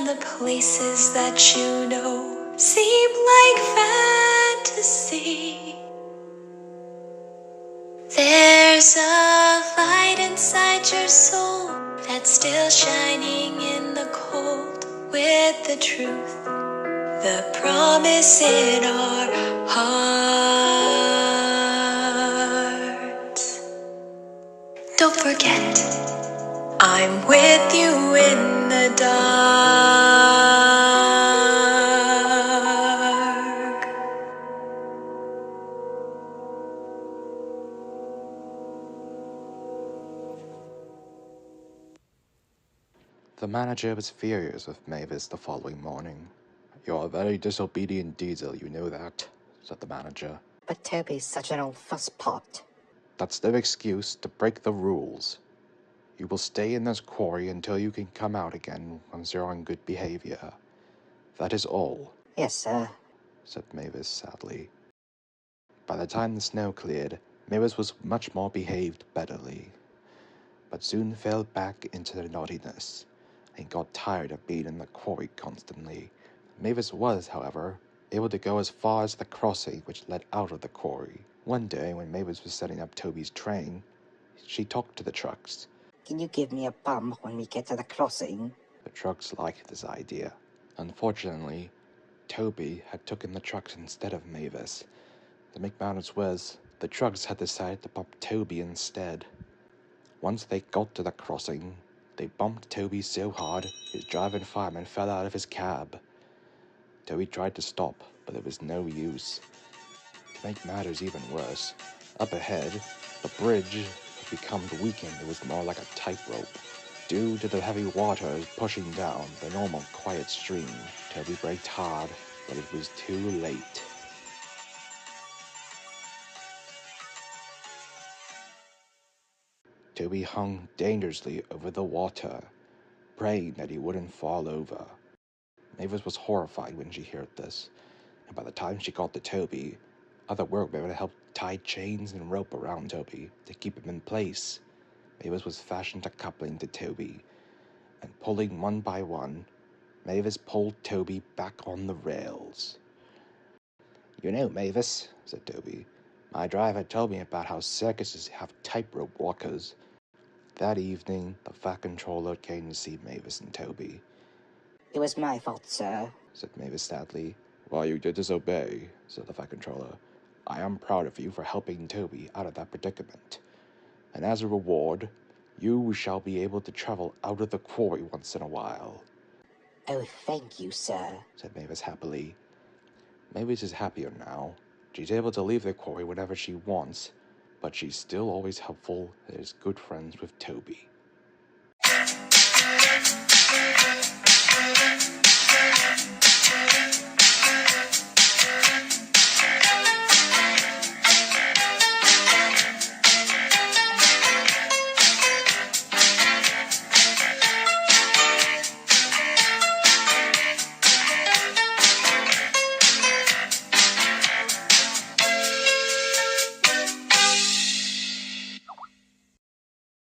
and the places that you know seem like fantasy. There's a light inside your soul that's still shining in the cold, with the truth, the promise in our hearts. Don't forget, I'm with you in the dark. The manager was furious with Mavis the following morning. "You're a very disobedient Diesel, you know that," said the manager. "But Toby's such an old fusspot." "That's no excuse to break the rules. You will stay in this quarry until you can come out again once you're on good behavior. That is all," "Yes, sir," said Mavis sadly. By the time the snow cleared, Mavis was much more behaved betterly, but soon fell back into the naughtiness, and got tired of being in the quarry constantly. Mavis was, however, able to go as far as the crossing which led out of the quarry. One day, when Mavis was setting up Toby's train, she talked to the trucks. "Can you give me a bump when we get to the crossing?" The trucks liked this idea. Unfortunately, Toby had taken the trucks instead of Mavis. To make matters worse, the trucks had decided to bump Toby instead. Once they got to the crossing, they bumped Toby so hard his driving fireman fell out of his cab. Toby tried to stop, but it was no use. To make matters even worse, up ahead, the bridge had become weakened. It was more like a tightrope. Due to the heavy water pushing down the normal quiet stream, Toby braked hard, but it was too late. Toby hung dangerously over the water, praying that he wouldn't fall over. Mavis was horrified when she heard this, and by the time she got to Toby, other workmen had helped tie chains and rope around Toby to keep him in place. Mavis was fashioned a coupling to Toby, and pulling one by one, Mavis pulled Toby back on the rails. "You know, Mavis," said Toby, "my driver told me about how circuses have tightrope walkers." That evening, the Fat Controller came to see Mavis and Toby. "It was my fault, sir," said Mavis sadly. "Well, you did disobey," said the Fat Controller. "I am proud of you for helping Toby out of that predicament. And as a reward, you shall be able to travel out of the quarry once in a while." "Oh, thank you, sir," said Mavis happily. Mavis is happier now. She's able to leave the quarry whenever she wants, but she's still always helpful and is good friends with Toby.